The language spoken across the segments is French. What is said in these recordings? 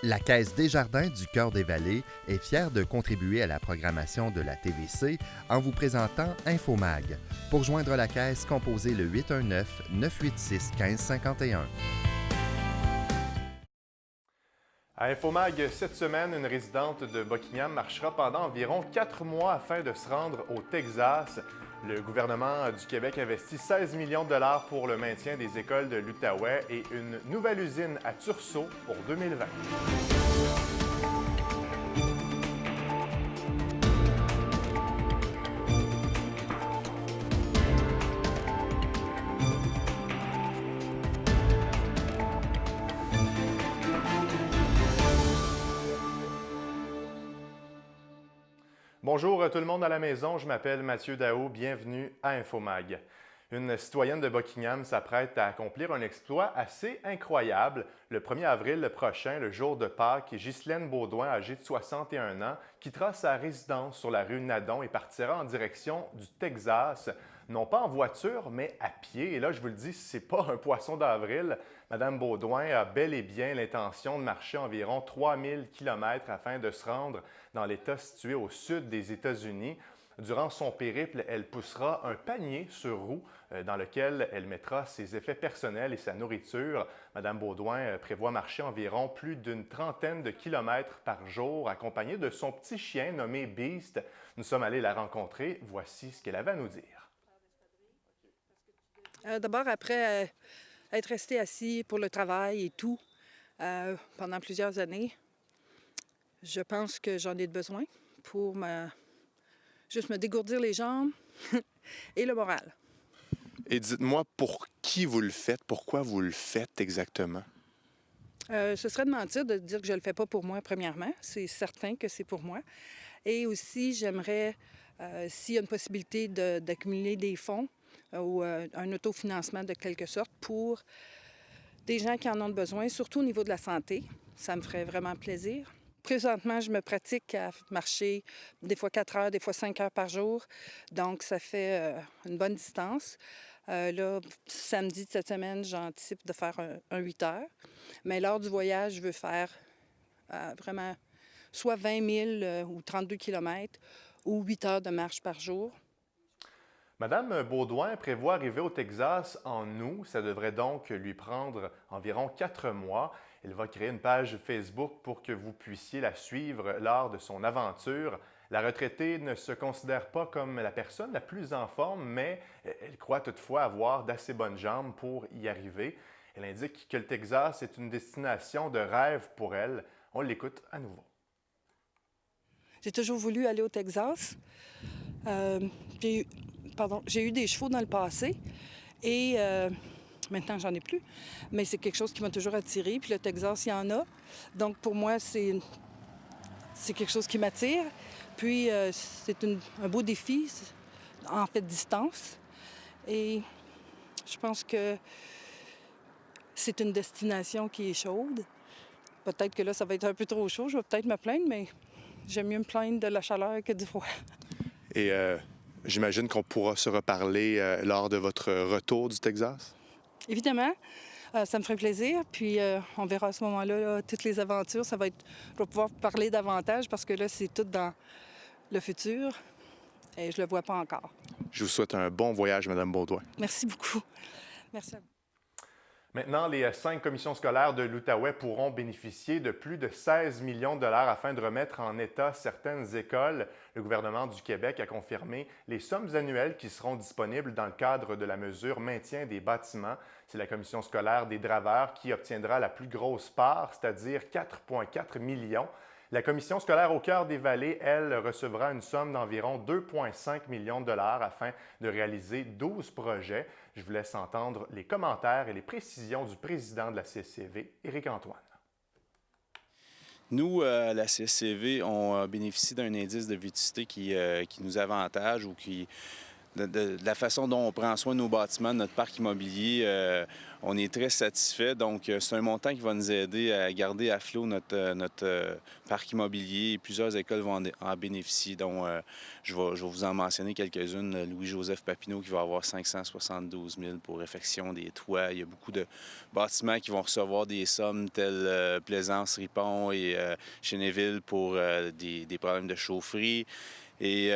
La Caisse Desjardins du Cœur-des-Vallées est fière de contribuer à la programmation de la TVC en vous présentant Infomag. Pour joindre la Caisse, composez le 819-986-1551. À Infomag, cette semaine, une résidente de Buckingham marchera pendant environ 4 mois afin de se rendre au Texas. Le gouvernement du Québec investit 16 millions de dollars pour le maintien des écoles de l'Outaouais et une nouvelle usine à Tursault pour 2020. Bonjour tout le monde à la maison, je m'appelle Mathieu Daou, bienvenue à Infomag. Une citoyenne de Buckingham s'apprête à accomplir un exploit assez incroyable. Le 1er avril prochain, le jour de Pâques, Ghislaine Beaudoin, âgée de 61 ans, quittera sa résidence sur la rue Nadon et partira en direction du Texas, non pas en voiture, mais à pied. Et là, je vous le dis, ce n'est pas un poisson d'avril. Madame Beaudoin a bel et bien l'intention de marcher environ 3000 km afin de se rendre dans l'État situé au sud des États-Unis. Durant son périple, elle poussera un panier sur roue dans lequel elle mettra ses effets personnels et sa nourriture. Madame Beaudoin prévoit marcher environ plus d'une trentaine de kilomètres par jour, accompagnée de son petit chien nommé Beast. Nous sommes allés la rencontrer. Voici ce qu'elle avait à nous dire. D'abord, après être resté assis pour le travail et tout pendant plusieurs années, je pense que j'en ai besoin pour juste me dégourdir les jambes et le moral. Et dites-moi, pour qui vous le faites? Pourquoi vous le faites exactement? Ce serait de mentir de dire que je ne le fais pas pour moi, premièrement. C'est certain que c'est pour moi. Et aussi, j'aimerais, s'il y a une possibilité d'accumuler des fonds ou un autofinancement de quelque sorte pour des gens qui en ont besoin, surtout au niveau de la santé. Ça me ferait vraiment plaisir. Présentement, je me pratique à marcher des fois 4 heures, des fois 5 heures par jour. Donc, ça fait une bonne distance. Là, samedi de cette semaine, j'anticipe de faire un 8 heures. Mais lors du voyage, je veux faire vraiment soit 20 000 ou 32 km ou 8 heures de marche par jour. Madame Beaudoin prévoit arriver au Texas en août. Ça devrait donc lui prendre environ 4 mois. Elle va créer une page Facebook pour que vous puissiez la suivre lors de son aventure. La retraitée ne se considère pas comme la personne la plus en forme, mais elle croit toutefois avoir d'assez bonnes jambes pour y arriver. Elle indique que le Texas est une destination de rêve pour elle. On l'écoute à nouveau. J'ai toujours voulu aller au Texas. J'ai eu des chevaux dans le passé et maintenant, j'en ai plus. Mais c'est quelque chose qui m'a toujours attirée. Puis le Texas, il y en a. Donc, pour moi, c'est quelque chose qui m'attire. Puis, c'est un beau défi, en fait, distance. Et je pense que c'est une destination qui est chaude. Peut-être que là, ça va être un peu trop chaud. Je vais peut-être me plaindre, mais j'aime mieux me plaindre de la chaleur que du froid. Et j'imagine qu'on pourra se reparler lors de votre retour du Texas? Évidemment, ça me ferait plaisir. Puis on verra à ce moment-là toutes les aventures. Je vais pouvoir parler davantage parce que là, c'est tout dans le futur et je ne le vois pas encore. Je vous souhaite un bon voyage, Mme Beaudoin. Merci beaucoup. Merci à vous. Maintenant, les 5 commissions scolaires de l'Outaouais pourront bénéficier de plus de 16 millions de dollars afin de remettre en état certaines écoles. Le gouvernement du Québec a confirmé les sommes annuelles qui seront disponibles dans le cadre de la mesure maintien des bâtiments. C'est la commission scolaire des Draveurs qui obtiendra la plus grosse part, c'est-à-dire 4,4 millions. La commission scolaire au Cœur-des-Vallées, elle, recevra une somme d'environ 2,5 millions de dollars afin de réaliser 12 projets. Je vous laisse entendre les commentaires et les précisions du président de la CSCV, Éric Antoine. Nous, à la CSCV, on bénéficie d'un indice de vétusté qui nous avantage ou qui, de la façon dont on prend soin de nos bâtiments, de notre parc immobilier, On est très satisfait. Donc, c'est un montant qui va nous aider à garder à flot notre parc immobilier. Et plusieurs écoles vont en bénéficier, dont je vais vous en mentionner quelques-unes. Louis-Joseph Papineau qui va avoir 572 000 pour réfection des toits. Il y a beaucoup de bâtiments qui vont recevoir des sommes telles Plaisance, Ripon et Chénéville pour des problèmes de chaufferie. Et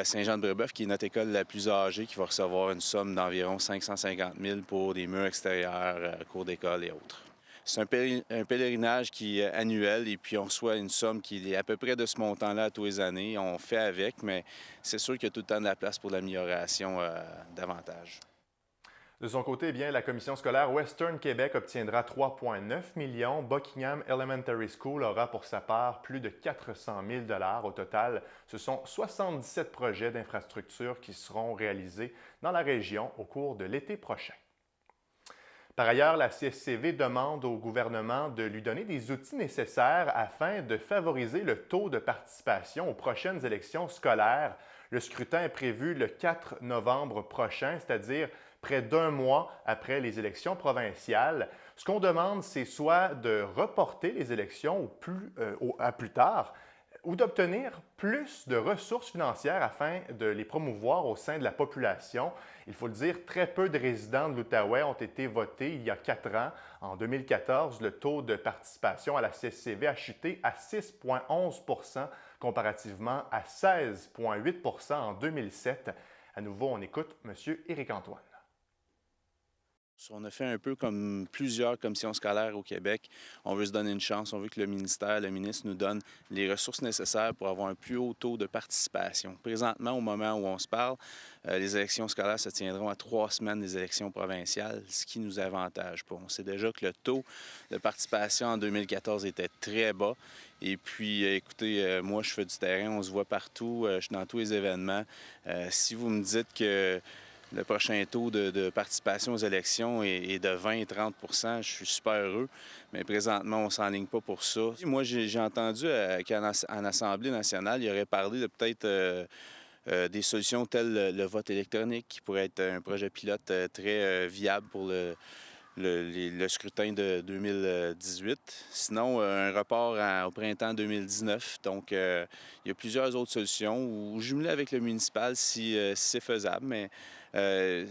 Saint-Jean-de-Brébeuf, qui est notre école la plus âgée, qui va recevoir une somme d'environ 550 000 pour des murs extérieurs, cours d'école et autres. C'est un pèlerinage qui est annuel et puis on reçoit une somme qui est à peu près de ce montant-là à tous les années. On fait avec, mais c'est sûr qu'il y a tout le temps de la place pour l'amélioration davantage. De son côté, bien, la commission scolaire Western Québec obtiendra 3,9 millions. Buckingham Elementary School aura pour sa part plus de 400 000 $ au total. Ce sont 77 projets d'infrastructures qui seront réalisés dans la région au cours de l'été prochain. Par ailleurs, la CSCV demande au gouvernement de lui donner des outils nécessaires afin de favoriser le taux de participation aux prochaines élections scolaires. Le scrutin est prévu le 4 novembre prochain, c'est-à-dire près d'un mois après les élections provinciales. Ce qu'on demande, c'est soit de reporter les élections à plus tard ou d'obtenir plus de ressources financières afin de les promouvoir au sein de la population. Il faut le dire, très peu de résidents de l'Outaouais ont été votés il y a 4 ans. En 2014, le taux de participation à la CSCV a chuté à 6,11 % comparativement à 16,8 % en 2007. À nouveau, on écoute M. Éric-Antoine. On a fait un peu comme plusieurs commissions scolaires au Québec. On veut se donner une chance. On veut que le ministère, le ministre nous donne les ressources nécessaires pour avoir un plus haut taux de participation. Présentement, au moment où on se parle, les élections scolaires se tiendront à 3 semaines des élections provinciales, ce qui nous avantage pas. On sait déjà que le taux de participation en 2014 était très bas. Et puis, écoutez, moi, je fais du terrain, on se voit partout, je suis dans tous les événements. Si vous me dites que le prochain taux de participation aux élections est de 20-30 % je suis super heureux, mais présentement, on ne s'enligne pas pour ça. Moi, j'ai entendu qu'en Assemblée nationale, il aurait parlé de peut-être des solutions telles le vote électronique, qui pourrait être un projet pilote très viable pour le scrutin de 2018. Sinon, un report au printemps 2019. Donc, il y a plusieurs autres solutions ou jumeler avec le municipal si c'est faisable, mais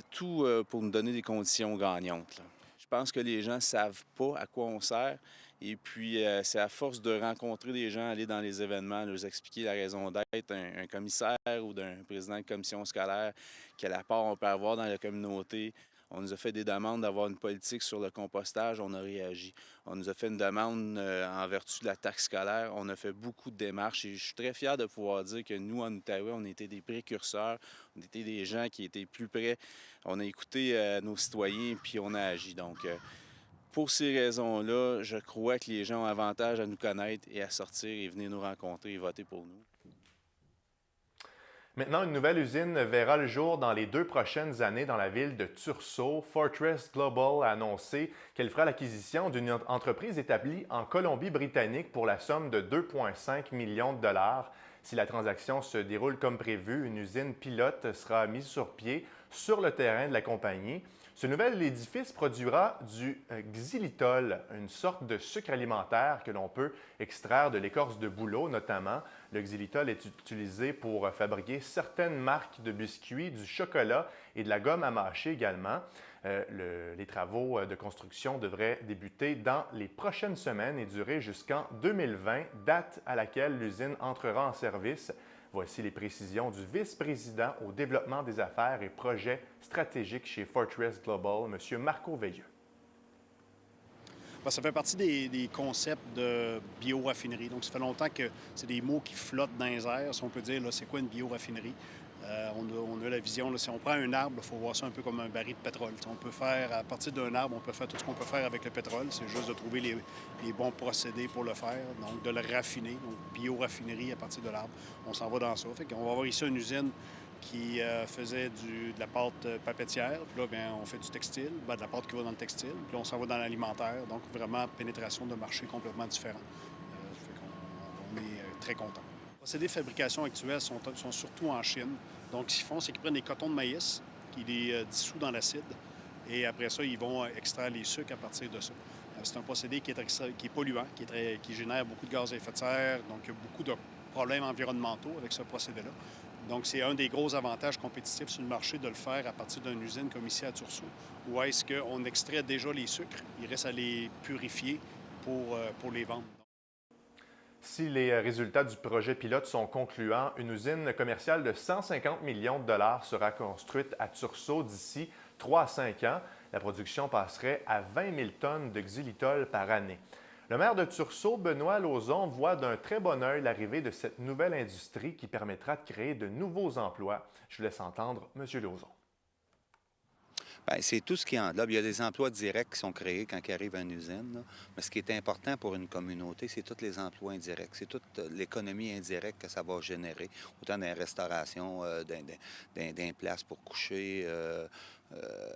tout pour nous donner des conditions gagnantes, là. Je pense que les gens ne savent pas à quoi on sert. Et puis, c'est à force de rencontrer des gens, aller dans les événements, leur expliquer la raison d'être, un commissaire ou d'un président de commission scolaire, quel apport on peut avoir dans la communauté. On nous a fait des demandes d'avoir une politique sur le compostage, on a réagi. On nous a fait une demande en vertu de la taxe scolaire, on a fait beaucoup de démarches et je suis très fier de pouvoir dire que nous, en Outaouais, on était des précurseurs, on était des gens qui étaient plus près. On a écouté nos citoyens puis on a agi. Donc, pour ces raisons-là, je crois que les gens ont avantage à nous connaître et à sortir et venir nous rencontrer et voter pour nous. Maintenant, une nouvelle usine verra le jour dans les 2 prochaines années dans la ville de Tursault. Fortress Global a annoncé qu'elle fera l'acquisition d'une entreprise établie en Colombie-Britannique pour la somme de 2,5 millions de $. Si la transaction se déroule comme prévu, une usine pilote sera mise sur pied sur le terrain de la compagnie. Ce nouvel édifice produira du xylitol, une sorte de sucre alimentaire que l'on peut extraire de l'écorce de bouleau notamment. Le xylitol est utilisé pour fabriquer certaines marques de biscuits, du chocolat et de la gomme à mâcher également. Les travaux de construction devraient débuter dans les prochaines semaines et durer jusqu'en 2020, date à laquelle l'usine entrera en service. Voici les précisions du vice-président au développement des affaires et projets stratégiques chez Fortress Global, M. Marco Veilleux. Ça fait partie des concepts de bioraffinerie. Donc, ça fait longtemps que c'est des mots qui flottent dans les airs. Si on peut dire, c'est quoi une bioraffinerie? On a la vision, là, si on prend un arbre, il faut voir ça un peu comme un baril de pétrole. On peut faire, à partir d'un arbre, on peut faire tout ce qu'on peut faire avec le pétrole. C'est juste de trouver les bons procédés pour le faire, donc de le raffiner. Donc, bioraffinerie à partir de l'arbre. On s'en va dans ça. Fait qu'on va avoir ici une usine qui faisait de la pâte papetière. Puis là, bien, on fait du textile, de la pâte qui va dans le textile. Puis là, on s'en va dans l'alimentaire. Donc, vraiment, pénétration de marchés complètement différents. On est très contents. Les procédés de fabrication actuels sont surtout en Chine. Donc, ce qu'ils font, c'est qu'ils prennent des cotons de maïs, qu'ils les dissouent dans l'acide. et après ça, ils vont extraire les sucres à partir de ça. C'est un procédé qui est polluant, qui génère beaucoup de gaz à effet de serre, donc il y a beaucoup de problèmes environnementaux avec ce procédé-là. Donc, c'est un des gros avantages compétitifs sur le marché de le faire à partir d'une usine comme ici à Tursault, où est-ce qu'on extrait déjà les sucres, il reste à les purifier pour les vendre. Si les résultats du projet pilote sont concluants, une usine commerciale de 150 millions de dollars sera construite à Tursault d'ici 3 à 5 ans. La production passerait à 20 000 tonnes de xylitol par année. Le maire de Tursault, Benoît Lauzon, voit d'un très bon œil l'arrivée de cette nouvelle industrie qui permettra de créer de nouveaux emplois. Je vous laisse entendre M. Lauzon. Bien, c'est tout ce qui englobe. Il y a des emplois directs qui sont créés quand il arrive à une usine. Là. Mais ce qui est important pour une communauté, c'est tous les emplois indirects. C'est toute l'économie indirecte que ça va générer, autant dans la restauration, dans des places pour coucher,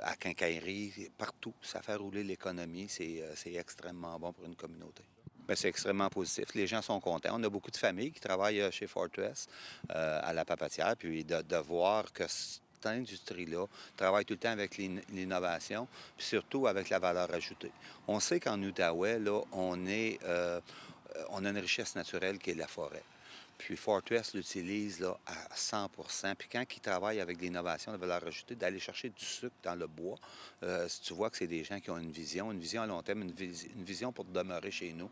à quincaillerie, partout. Ça fait rouler l'économie. C'est extrêmement bon pour une communauté. Bien, c'est extrêmement positif. Les gens sont contents. On a beaucoup de familles qui travaillent chez Fortress, à la papetière, puis de voir que cette industrie-là travaille tout le temps avec l'innovation, puis surtout avec la valeur ajoutée. On sait qu'en Outaouais, là, on a une richesse naturelle qui est la forêt. Puis Fortress l'utilise là, à 100 %. Puis quand ils travaillent avec l'innovation, la valeur ajoutée, d'aller chercher du sucre dans le bois, si tu vois que c'est des gens qui ont une vision à long terme, une vision pour demeurer chez nous,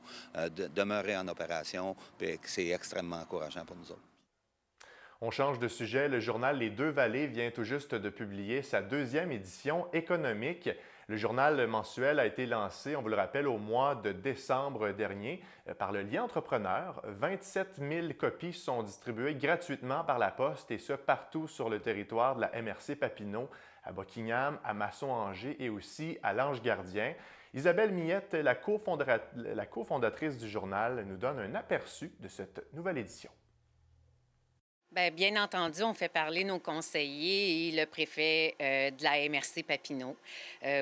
demeurer en opération, puis c'est extrêmement encourageant pour nous autres. On change de sujet. Le journal Les Deux-Vallées vient tout juste de publier sa 2e édition économique. Le journal mensuel a été lancé, on vous le rappelle, au mois de décembre dernier par le Lien Entrepreneur. 27 000 copies sont distribuées gratuitement par la poste et ce, partout sur le territoire de la MRC Papineau, à Buckingham, à Masson-Angers et aussi à l'Ange-Gardien. Isabelle Millette, la cofondatrice du journal, nous donne un aperçu de cette nouvelle édition. Bien entendu, on fait parler nos conseillers et le préfet de la MRC Papineau.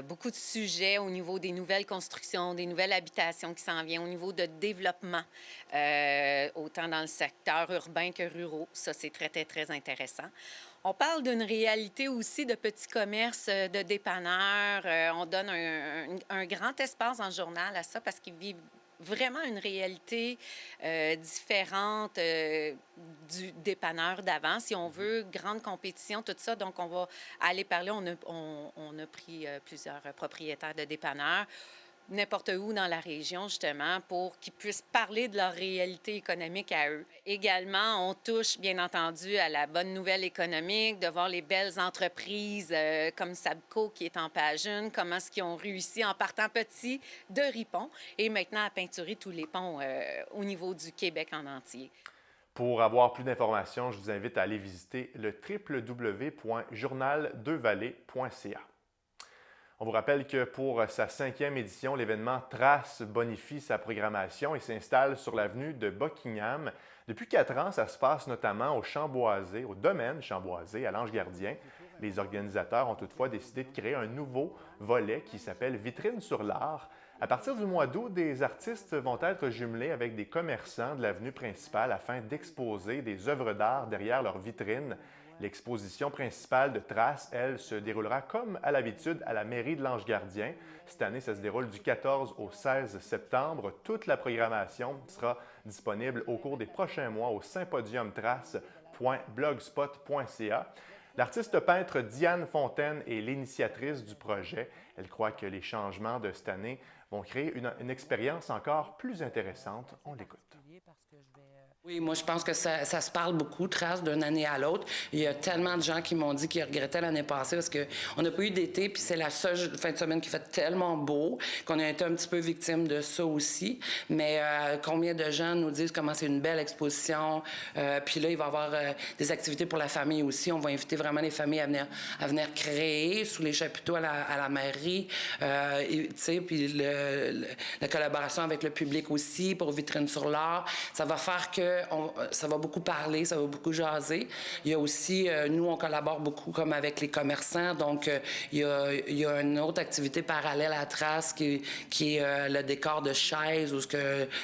Beaucoup de sujets au niveau des nouvelles constructions, des nouvelles habitations qui s'en viennent, au niveau de développement, autant dans le secteur urbain que ruraux. Ça, c'est très, très, très intéressant. On parle d'une réalité aussi de petits commerces, de dépanneurs. On donne un grand espace dans le journal à ça parce qu'ils vivent vraiment une réalité différente du dépanneur d'avant. Si on veut, grande compétition, tout ça. Donc, on va aller parler. On a pris plusieurs propriétaires de dépanneurs, n'importe où dans la région, justement, pour qu'ils puissent parler de leur réalité économique à eux. Également, on touche, bien entendu, à la bonne nouvelle économique, de voir les belles entreprises comme Sabco qui est en page 1, comment est-ce qu'ils ont réussi en partant petit de Ripon et maintenant à peinturer tous les ponts au niveau du Québec en entier. Pour avoir plus d'informations, je vous invite à aller visiter le www.journaldevallées.ca. On vous rappelle que pour sa 5e édition, l'événement Trace bonifie sa programmation et s'installe sur l'avenue de Buckingham. Depuis 4 ans, ça se passe notamment au Chamboisé, au domaine Chamboisé, à l'Ange-Gardien. Les organisateurs ont toutefois décidé de créer un nouveau volet qui s'appelle Vitrine sur l'art. À partir du mois d'août, des artistes vont être jumelés avec des commerçants de l'avenue principale afin d'exposer des œuvres d'art derrière leurs vitrines. L'exposition principale de Trace, elle, se déroulera comme à l'habitude à la mairie de l'Ange-Gardien. Cette année, ça se déroule du 14 au 16 septembre. Toute la programmation sera disponible au cours des prochains mois au symposiumtrace.blogspot.ca. L'artiste peintre Diane Fontaine est l'initiatrice du projet. Elle croit que les changements de cette année vont créer une expérience encore plus intéressante. On l'écoute. Oui, moi, je pense que ça se parle beaucoup, Trace, d'une année à l'autre. Il y a tellement de gens qui m'ont dit qu'ils regrettaient l'année passée parce qu'on n'a pas eu d'été, puis c'est la seule fin de semaine qui fait tellement beau qu'on a été un petit peu victime de ça aussi. Mais combien de gens nous disent comment c'est une belle exposition. Puis là, il va y avoir des activités pour la famille aussi. On va inviter vraiment les familles à venir créer sous les chapiteaux à la mairie. messagerie, puis la collaboration avec le public aussi pour Vitrine sur l'art. Ça va faire que ça va beaucoup parler, ça va beaucoup jaser. Il y a aussi, nous, on collabore beaucoup comme avec les commerçants, donc il y a une autre activité parallèle à Trace qui est le décor de chaises, où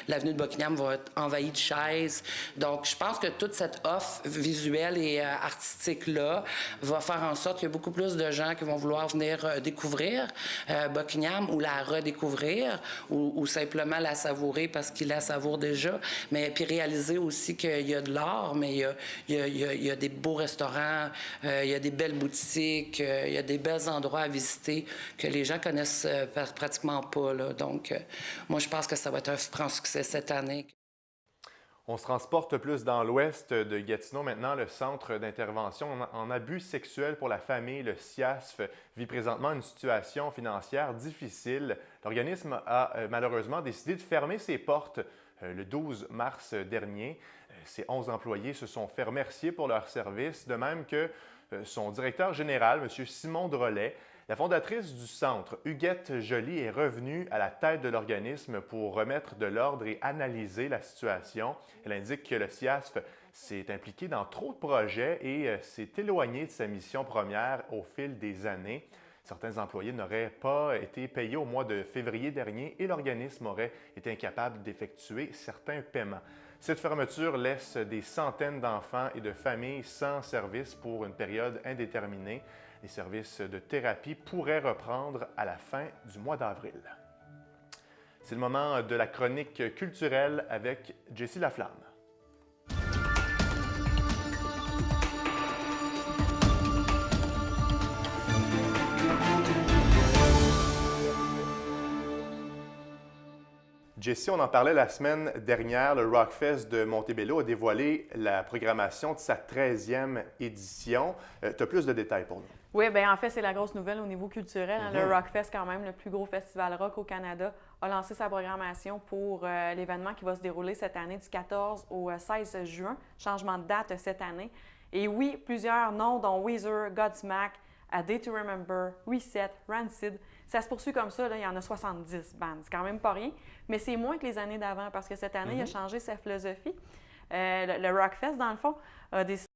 l'avenue de Buckingham va être envahie de chaises. Donc, je pense que toute cette offre visuelle et artistique-là va faire en sorte qu'il y a beaucoup plus de gens qui vont vouloir venir découvrir Buckingham ou la redécouvrir ou simplement la savourer parce qu'ils la savourent déjà, mais puis réaliser aussi qu'il y a de l'art, mais il y a des beaux restaurants, il y a des belles boutiques, il y a des bels endroits à visiter que les gens connaissent pratiquement pas, là. Donc, moi, je pense que ça va être un franc succès cette année. On se transporte plus dans l'ouest de Gatineau maintenant. Le Centre d'intervention en abus sexuels pour la famille, le CIASF, vit présentement une situation financière difficile. L'organisme a malheureusement décidé de fermer ses portes le 12 mars dernier. Ses 11 employés se sont fait remercier pour leur service, de même que son directeur général, M. Simon Drolet. La fondatrice du centre, Huguette Joly, est revenue à la tête de l'organisme pour remettre de l'ordre et analyser la situation. Elle indique que le CIASF s'est impliqué dans trop de projets et s'est éloigné de sa mission première au fil des années. Certains employés n'auraient pas été payés au mois de février dernier et l'organisme aurait été incapable d'effectuer certains paiements. Cette fermeture laisse des centaines d'enfants et de familles sans service pour une période indéterminée. Les services de thérapie pourraient reprendre à la fin du mois d'avril. C'est le moment de la chronique culturelle avec Jessie Laflamme. Jessie, on en parlait la semaine dernière, le Rockfest de Montebello a dévoilé la programmation de sa 13e édition. Tu as plus de détails pour nous? Oui, bien en fait, c'est la grosse nouvelle au niveau culturel. Le Rockfest, quand même, le plus gros festival rock au Canada, a lancé sa programmation pour l'événement qui va se dérouler cette année du 14 au 16 juin. Changement de date cette année. Et oui, plusieurs noms, dont Weezer, Godsmack, A Day to Remember, Reset, Rancid. Ça se poursuit comme ça, là, il y en a 70 bandes. C'est quand même pas rien, mais c'est moins que les années d'avant parce que cette année, il a changé sa philosophie. Le Rockfest, dans le fond, a décidé